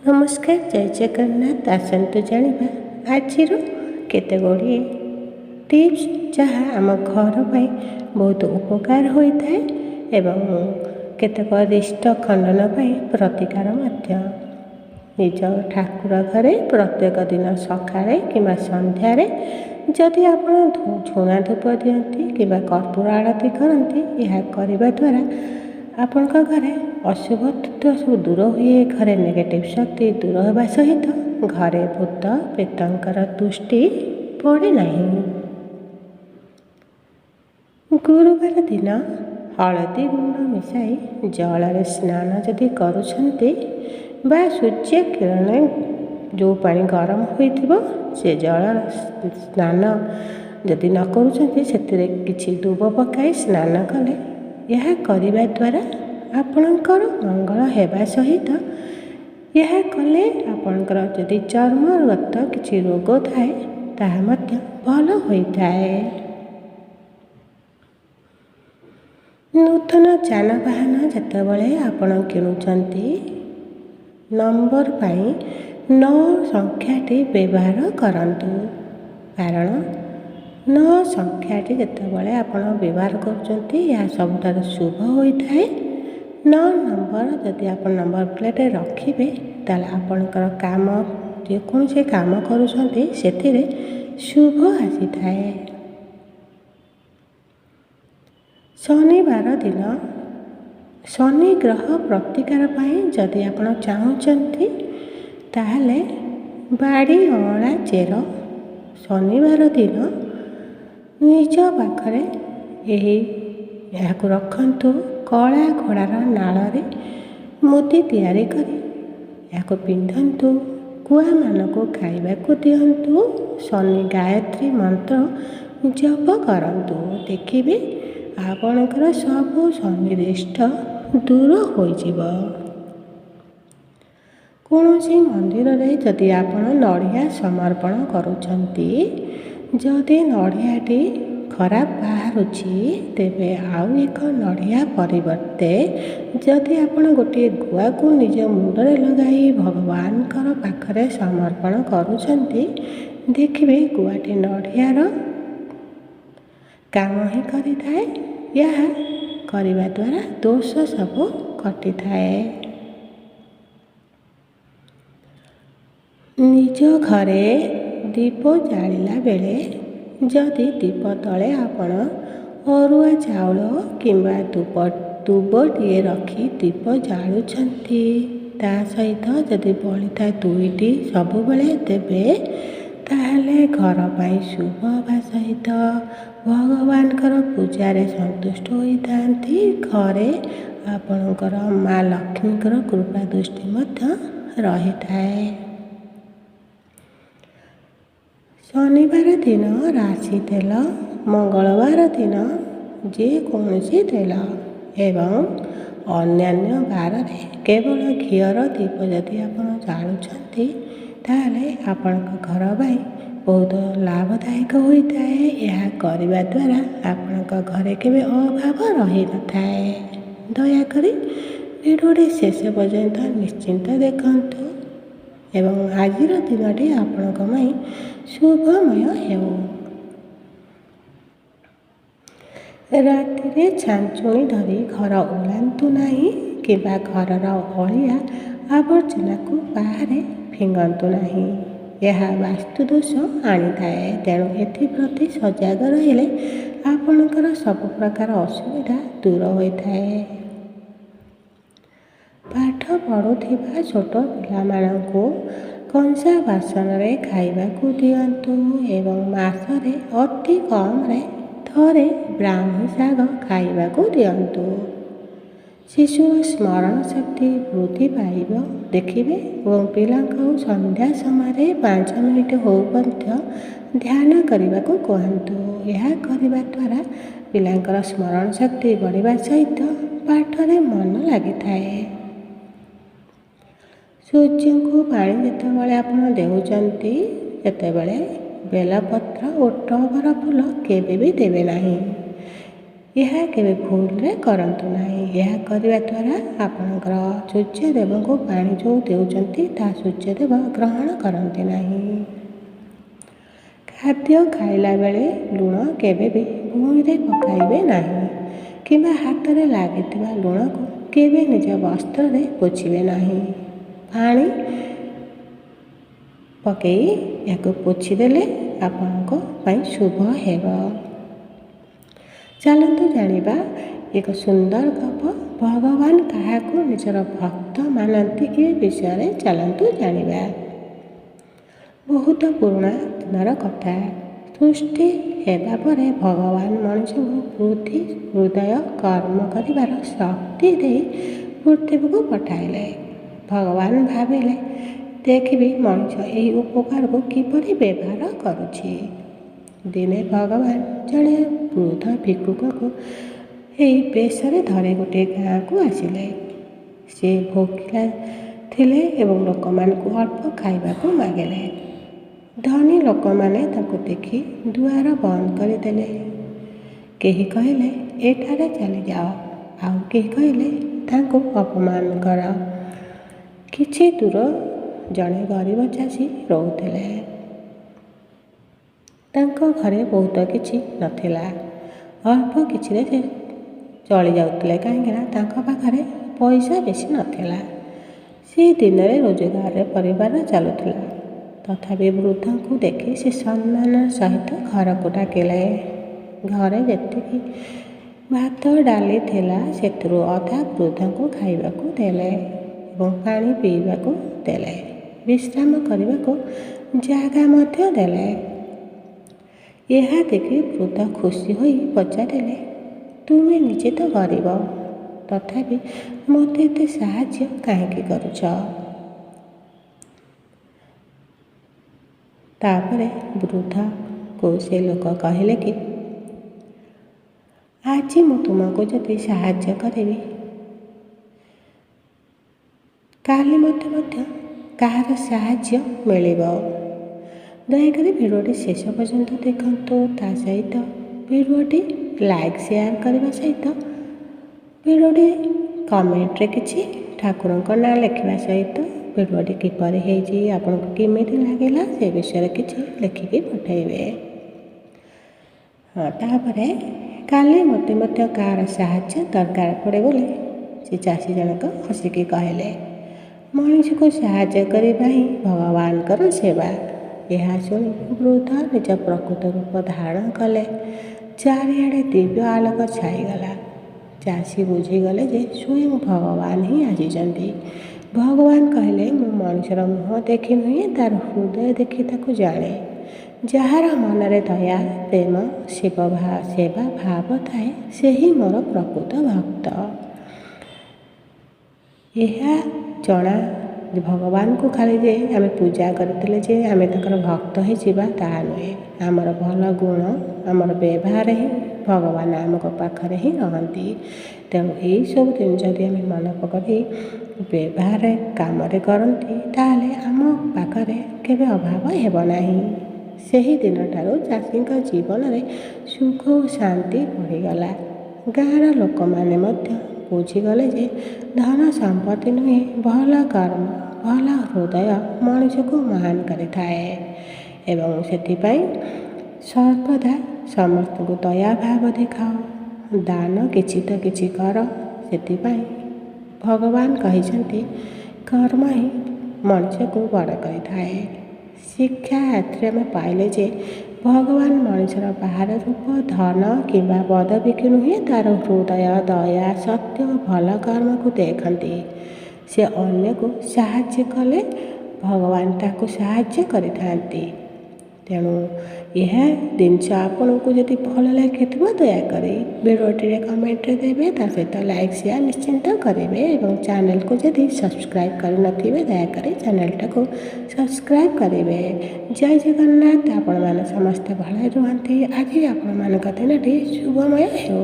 नमस्कार, जय जगन्नाथ। आसतु जानिबा आजिर केते गुड़िए टिप्स जहाँ आम घर पर बहुत उपकार होता है एवं केतेक रिष्ट खंडन पर प्रतिकार मध्य। निज ठाकुर घरे प्रत्येक दिन सकाळे किंवा संध्यारे जदि आपण झुणा धूप दियंती किंवा कर्पूर आरती करती, यह करने द्वारा आपण घरे अशुभ तत्व सब दूर हुए, घरे नेगेटिव शक्ति दूर होगा सहित घरे भूत प्रेतंकर दृष्टि पड़े नहीं। गुरुवार दिन हलदी गुंड मिसाई जल स्नान जदि करुछंती बा सूर्य किरण जो पानी गरम होइथिबो से जल स्नान जदि न करुछंती सेतिरे किछि दूब पकाई स्नान कले यह करने द्वारा आपणकर मंगल हेबा सहित यह कले आपणकर जदि चर्मगत किछि रोग थाए ताहा मध्य भल होइताए। नूतन जानवाहन जेतेबेले आपण किणुचंती नंबर पाई 9 संख्याटी व्यवहार करंतु, कारण 9 संख्याटी जेतेबेले आपण व्यवहार करचंती या सबुठार शुभ होता है। 9 नंबर जदि आपण नंबर प्लेट रखिबे ताले आपणकर काम जेकोसी काम करुछंती सेथिरे शुभ आसी थाए। शनिवार दिन शनि ग्रह प्रतिकार पाई जदि आपण चाहुचंती ताहले बाड़ी अँला चेर शनिवार दिन निज पाखरे यह रखंतु। कला घोड़ार नाଳରେ मुदी तैयारी करी यह पिंधंतु। कुआ मानकु खाइबाकु दियंतु। शनि गायत्री मंत्र जप करंतु। देखिबे आपणकर सबु शनिरिष्ट दूर होइजिब। कौनसी मंदिर रे जदि आपण नड़िया समर्पण करुछंती, जदि नड़ियाटी खराब बाहरुछि तेबे आउ एक नड़िया परिवर्ते जदि आपण गोटे गुआ को निज मुंडरे लगाई भगवान पाखरे समर्पण करुछंती, देखिबे गुआटी नड़ियार काम ही करि थाए। यह करिबा द्वारा दोष सब कटि थाए। निज घरे दीप जालिला बेले जदि दीप तले आपण अरुआ चाउल किंबा दुबटिए रखी दीप जालुछंती, ता सहित जदि बली थाए 2टी सबुबले देबे ताहले घर पाई शुभ होगा सहित भगवानकर पूजारे संतुष्ट होइतांती। घरे आपणकर माँ लक्ष्मीकर कृपा दृष्टि मध्य रही थाए। शनिवार दिन राशि तेल, मंगलवार दिन जेकोसी तेल एवं अन्यान्य बार केवल घीर दीप जदि आपण जालुछंती ताहले आपणक घर भाई बहुत लाभदायक होता है। यह करने द्वारा आपणक घरे केबे अभाव रही न थाए। दयाकरी वीडियोटी शेष पर्यंत निश्चिंत देखंतु एवं आजिर दिनटी आपणक माई शुभमय हेउ। रातिरे छांचुणी धरी घर ओलांतु नहीं किंबा घरर अलिया आवर्जना को बाहरे फिंगंतु नहीं। यह वास्तु दोष आनी थाए। तेणु एप्रति सजग रहिले आपणकर सब प्रकार असुविधा दूर होइथाए। पाठ पढ़ुथिबा छोट पिलामानंकु कंसा बासन रे खाइबाकु दियंतु एवं मासरे अति कम रे थरे ब्राह्मी शाग खाइबाकु दियंतु। शिशुर स्मरण शक्ति वृद्धि पाइब देखिबे एवं पिलांकु संध्या समय 5 मिनिट हो मध्य ध्यान करने को कहतु। यह करने द्वारा पिलांकर स्मरण शक्ति बढ़िबा सहित पाठरे मन लगी थाए। सूर्य को पानी जितेबाला आपण देउचंती सेतेबाला बेलपत्र और टगर फूल केबे भी देवे नहीं। ଏହା କେବେ ଭୁଲରେ କରନ୍ତୁ ନାହିଁ। ଏହା କରିବା ଦ୍ୱାରା ଆପଣଙ୍କର ସୂର୍ଯ୍ୟଦେବଙ୍କୁ ପାଣି ଯେଉଁ ଦେଉଛନ୍ତି ତାହା ସୂର୍ଯ୍ୟଦେବ ଗ୍ରହଣ କରନ୍ତି ନାହିଁ। ଖାଦ୍ୟ ଖାଇଲା ବେଳେ ଲୁଣ କେବେ ବି ଭୂଇଁରେ ପକାଇବେ ନାହିଁ କିମ୍ବା ହାତରେ ଲାଗିଥିବା ଲୁଣକୁ କେବେ ନିଜ ବସ୍ତ୍ରରେ ପୋଛିବେ ନାହିଁ। ପାଣି ପକାଇ ଏହାକୁ ପୋଛିଦେଲେ ଆପଣଙ୍କ ପାଇଁ ଶୁଭ ହେବ। ଚାଲନ୍ତୁ ଜାଣିବା ଏକ ସୁନ୍ଦର ଗପ। ଭଗବାନ କାହାକୁ ନିଜର ଭକ୍ତ ମାନନ୍ତି ଏ ବିଷୟରେ ଚାଲନ୍ତୁ ଜାଣିବା। ବହୁତ ପୁରୁଣା ଦିନର କଥା। ସୃଷ୍ଟି ହେବା ପରେ ଭଗବାନ ମଣିଷକୁ ବୁଦ୍ଧି ହୃଦୟ କର୍ମ କରିବାର ଶକ୍ତି ଦେଇ ପୃଥିବୀକୁ ପଠାଇଲେ। ଭଗବାନ ଭାବିଲେ ଦେଖିବି ମଣିଷ ଏହି ଉପକାରକୁ କିପରି ବ୍ୟବହାର କରୁଛି। ଦିନେ ଭଗବାନ ଜଣେ ବୃଦ୍ଧ ଭିକ୍ଷୁକକୁ ଏହି ବେଶରେ ଧରି ଗୋଟିଏ ଗାଁକୁ ଆସିଲେ। ସେ ଭୋକିଲା ଥିଲେ ଏବଂ ଲୋକମାନଙ୍କୁ ଅଳ୍ପ ଖାଇବାକୁ ମାଗିଲେ। ଧନୀ ଲୋକମାନେ ତାଙ୍କୁ ଦେଖି ଦୁଆର ବନ୍ଦ କରିଦେଲେ। କେହି କହିଲେ ଏଠାରେ ଚାଲିଯାଅ, ଆଉ କେହି କହିଲେ ତାଙ୍କୁ ଅପମାନ କର। କିଛି ଦୂର ଜଣେ ଗରିବ ଚାଷୀ ରହୁଥିଲେ। ତାଙ୍କ ଘରେ ବହୁତ କିଛି ନଥିଲା। ଅଳ୍ପ କିଛିରେ ସେ ଚଳି ଯାଉଥିଲେ, କାହିଁକିନା ତାଙ୍କ ପାଖରେ ପଇସା ବେଶୀ ନଥିଲା। ସେ ଦିନରେ ରୋଜଗାରରେ ପରିବାର ଚାଲୁଥିଲା। ତଥାପି ବୃଦ୍ଧଙ୍କୁ ଦେଖି ସେ ସମ୍ମାନର ସହିତ ଘରକୁ ଡାକିଲେ। ଘରେ ଯେତିକି ଭାତ ଡାଲି ଥିଲା ସେଥିରୁ ଅଧା ବୃଦ୍ଧଙ୍କୁ ଖାଇବାକୁ ଦେଲେ ଏବଂ ପାଣି ପିଇବାକୁ ଦେଲେ। ବିଶ୍ରାମ କରିବାକୁ ଜାଗା ମଧ୍ୟ ଦେଲେ। ଏହା ଦେଖି ବୃଦ୍ଧ ଖୁସି ହୋଇ ପଚାରିଲେ, ତୁମେ ନିଜେ ତ ଗରିବ, ତଥାପି ମୋତେ ଏତେ ସାହାଯ୍ୟ କାହିଁକି କରୁଛ? ତାପରେ ବୃଦ୍ଧକୁ ସେ ଲୋକ କହିଲେ କି ଆଜି ମୁଁ ତୁମକୁ ଯଦି ସାହାଯ୍ୟ କରିବି, କାଲି ମଧ୍ୟ କାହାର ସାହାଯ୍ୟ ମିଳିବ। ଦୟାକରି ଭିଡ଼ିଓଟି ଶେଷ ପର୍ଯ୍ୟନ୍ତ ଦେଖନ୍ତୁ। ତା ସହିତ ଭିଡ଼ିଓଟି ଲାଇକ୍ ସେୟାର କରିବା ସହିତ ଭିଡ଼ିଓଟି କମେଣ୍ଟରେ କିଛି ଠାକୁରଙ୍କ ନାଁ ଲେଖିବା ସହିତ ଭିଡ଼ିଓଟି କିପରି ହେଇଛି, ଆପଣଙ୍କୁ କେମିତି ଲାଗିଲା ସେ ବିଷୟରେ କିଛି ଲେଖିକି ପଠାଇବେ। ତାପରେ କାଲି ମୋତେ ମଧ୍ୟ କାହାର ସାହାଯ୍ୟ ଦରକାର ପଡ଼େ ବୋଲି ସେ ଚାଷୀ ଜଣକ ହସିକି କହିଲେ, ମଣିଷକୁ ସାହାଯ୍ୟ କରିବା ହିଁ ଭଗବାନଙ୍କର ସେବା। ଏହା ଶୁଣି ବୃଦ୍ଧ ନିଜ ପ୍ରକୃତ ରୂପ ଧାରଣ କଲେ। ଚାରିଆଡ଼େ ଦିବ୍ୟ ଆଲୋକ ଛାଇଗଲା। ଚାଷୀ ବୁଝିଗଲେ ଯେ ସ୍ୱୟଂ ଭଗବାନ ହିଁ ଆସିଛନ୍ତି। ଭଗବାନ କହିଲେ, ମୁଁ ମଣିଷର ମୁହଁ ଦେଖି ନୁହେଁ ତାର ହୃଦୟ ଦେଖି ତାକୁ ଜାଣେ। ଯାହାର ମନରେ ଦୟା ପ୍ରେମ ସେବା ଭାବ ଥାଏ ସେହି ମୋର ପ୍ରକୃତ ଭକ୍ତ। ଏହା ଜଣା ଭଗବାନଙ୍କୁ ଖାଲି ଯେ ଆମେ ପୂଜା କରିଥିଲେ ଯେ ଆମେ ତାଙ୍କର ଭକ୍ତ ହେଇଯିବା ତାହା ନୁହେଁ। ଆମର ଭଲ ଗୁଣ ଆମର ବ୍ୟବହାର ହିଁ ଭଗବାନ ଆମ ପାଖରେ ହିଁ ରହନ୍ତି। ତେଣୁ ଏହିସବୁ ଜିନିଷ ଯଦି ଆମେ ମନେ ପକାଇ ବ୍ୟବହାର କାମରେ କରନ୍ତି ତାହେଲେ ଆମ ପାଖରେ କେବେ ଅଭାବ ହେବ ନାହିଁ। ସେହି ଦିନଠାରୁ ଚାଷୀଙ୍କ ଜୀବନରେ ସୁଖ ଓ ଶାନ୍ତି ବଢ଼ିଗଲା। ଗାଁର ଲୋକମାନେ ମଧ୍ୟ ବୁଝିଗଲେ ଯେ ଧନ ସମ୍ପତ୍ତି ନୁହେଁ, ଭଲ କର୍ମ ଭଲ ହୃଦୟ ମଣିଷକୁ ମହାନ କରିଥାଏ ଏବଂ ସେଥିପାଇଁ ସର୍ବଦା ସମସ୍ତଙ୍କୁ ଦୟା ଭାବ ଦେଖାଅ, ଦାନ କିଛି ତ କିଛି କର। ସେଥିପାଇଁ ଭଗବାନ କହିଛନ୍ତି କର୍ମ ହିଁ ମଣିଷକୁ ବଡ଼ କରିଥାଏ। ଶିକ୍ଷା ଏଥିରେ ଆମେ ପାଇଲେ ଯେ ଭଗବାନ ମଣିଷର ବାହାର ରୂପ ଧନ କିମ୍ବା ପଦବୀକୁ ନୁହେଁ, ତାର ହୃଦୟ ଦୟା ସତ୍ୟ ଭଲ କର୍ମକୁ ଦେଖନ୍ତି। ସେ ଅନ୍ୟକୁ ସାହାଯ୍ୟ କଲେ ଭଗବାନ ତାକୁ ସାହାଯ୍ୟ କରିଥାନ୍ତି। ତେଣୁ ଏହା ଜିନିଷ ଆପଣଙ୍କୁ ଯଦି ଭଲ ଲାଗିଥିବ ଦୟାକରି ଭିଡ଼ିଓଟିରେ କମେଣ୍ଟରେ ଦେବେ। ତା ସହିତ ଲାଇକ୍ ସେୟାର ନିଶ୍ଚିନ୍ତ କରିବେ ଏବଂ ଚ୍ୟାନେଲକୁ ଯଦି ସବସ୍କ୍ରାଇବ୍ କରିନଥିବେ ଦୟାକରି ଚ୍ୟାନେଲଟାକୁ ସବସ୍କ୍ରାଇବ୍ କରିବେ। ଜୟ ଜଗନ୍ନାଥ। ଆପଣମାନେ ସମସ୍ତେ ଭଲରେ ରୁହନ୍ତି। ଆଜି ଆପଣମାନଙ୍କ ଦିନଟି ଶୁଭମୟ ହେଉ।